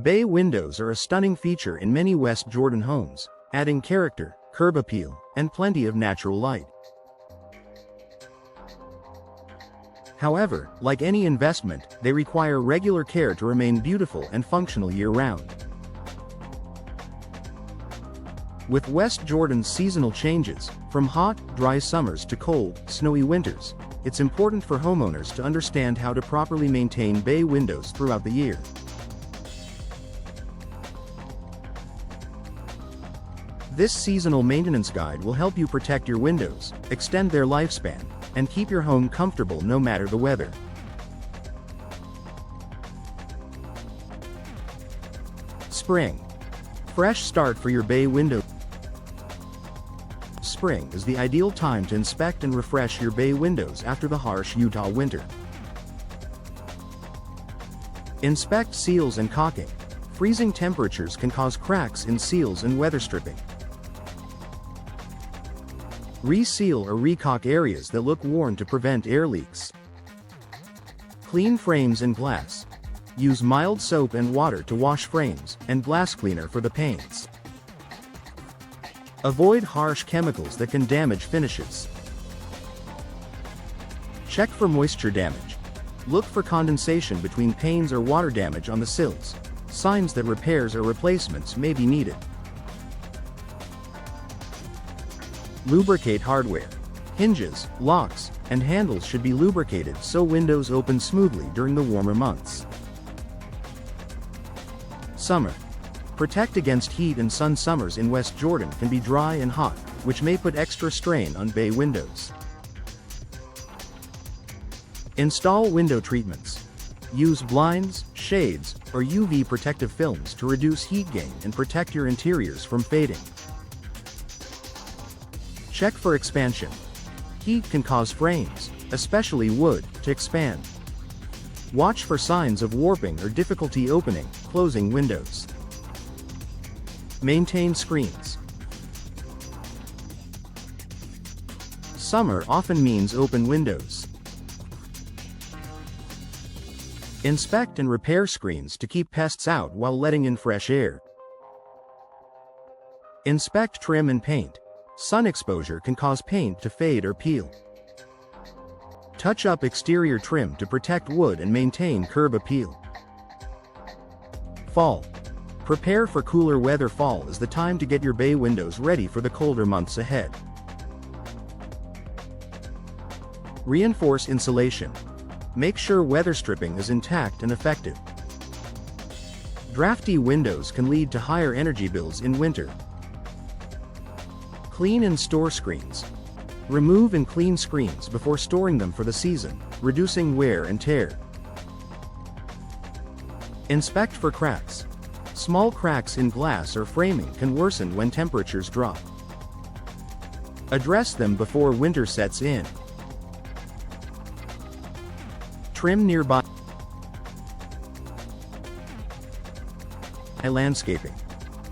Bay windows are a stunning feature in many West Jordan homes, adding character, curb appeal, and plenty of natural light. However, like any investment, they require regular care to remain beautiful and functional year-round. With West Jordan's seasonal changes, from hot, dry summers to cold, snowy winters, it's important for homeowners to understand how to properly maintain bay windows throughout the year. This seasonal maintenance guide will help you protect your windows, extend their lifespan, and keep your home comfortable no matter the weather. Spring. Fresh start for your bay window. Spring is the ideal time to inspect and refresh your bay windows after the harsh Utah winter. Inspect seals and caulking. Freezing temperatures can cause cracks in seals and weather stripping. Reseal or recaulk areas that look worn to prevent air leaks. Clean frames and glass. Use mild soap and water to wash frames, and glass cleaner for the paints. Avoid harsh chemicals that can damage finishes. Check for moisture damage. Look for condensation between panes or water damage on the sills, signs that repairs or replacements may be needed. Lubricate hardware. Hinges, locks, and handles should be lubricated so windows open smoothly during the warmer months. Summer. Protect against heat and sun. Summers in West Jordan can be dry and hot, which may put extra strain on bay windows. Install window treatments. Use blinds, shades, or UV protective films to reduce heat gain and protect your interiors from fading. Check for expansion. Heat can cause frames, especially wood, to expand. Watch for signs of warping or difficulty opening, closing windows. Maintain screens. Summer often means open windows. Inspect and repair screens to keep pests out while letting in fresh air. Inspect trim and paint. Sun exposure can cause paint to fade or peel. Touch up exterior trim to protect wood and maintain curb appeal. Fall. Prepare for cooler weather. Fall is the time to get your bay windows ready for the colder months ahead. Reinforce insulation. Make sure weather stripping is intact and effective. Drafty windows can lead to higher energy bills in winter. Clean and store screens. Remove and clean screens before storing them for the season, reducing wear and tear. Inspect for cracks. Small cracks in glass or framing can worsen when temperatures drop. Address them before winter sets in. Trim nearby. Landscaping.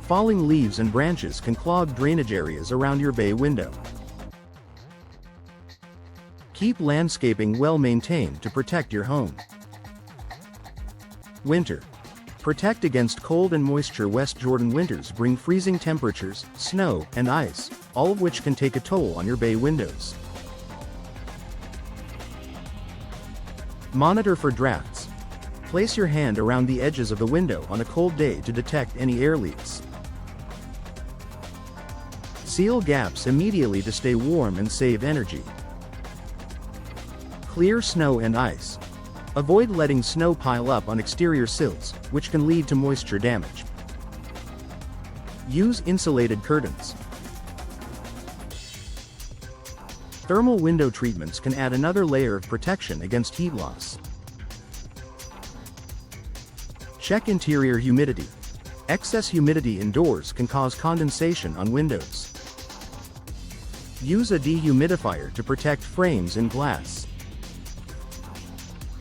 Falling leaves and branches can clog drainage areas around your bay window. Keep landscaping well maintained to protect your home. Winter. Protect against cold and moisture. West Jordan winters bring freezing temperatures, snow, and ice, all of which can take a toll on your bay windows. Monitor for drafts. Place your hand around the edges of the window on a cold day to detect any air leaks. Seal gaps immediately to stay warm and save energy. Clear snow and ice. Avoid letting snow pile up on exterior sills, which can lead to moisture damage. Use insulated curtains. Thermal window treatments can add another layer of protection against heat loss. Check interior humidity. Excess humidity indoors can cause condensation on windows. Use a dehumidifier to protect frames and glass.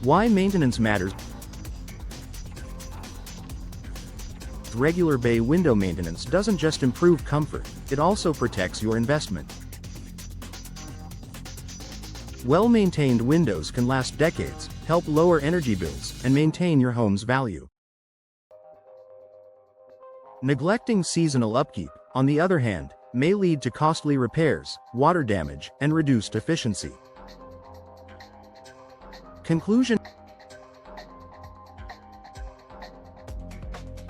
Why maintenance matters. Regular bay window maintenance doesn't just improve comfort, it also protects your investment. Well-maintained windows can last decades, help lower energy bills, and maintain your home's value. Neglecting seasonal upkeep, on the other hand, may lead to costly repairs, water damage, and reduced efficiency. Conclusion: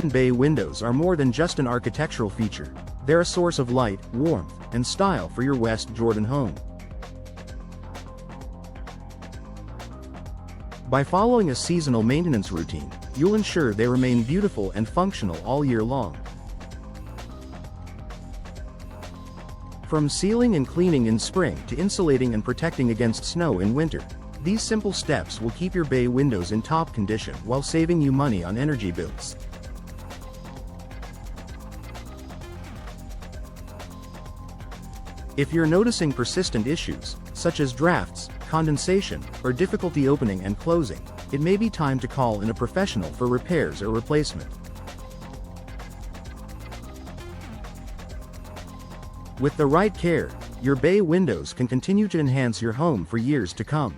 bay windows are more than just an architectural feature. They're a source of light, warmth, and style for your West Jordan home. By following a seasonal maintenance routine, you'll ensure they remain beautiful and functional all year long. From sealing and cleaning in spring to insulating and protecting against snow in winter, these simple steps will keep your bay windows in top condition while saving you money on energy bills. If you're noticing persistent issues, such as drafts, condensation, or difficulty opening and closing, it may be time to call in a professional for repairs or replacement. With the right care, your bay windows can continue to enhance your home for years to come.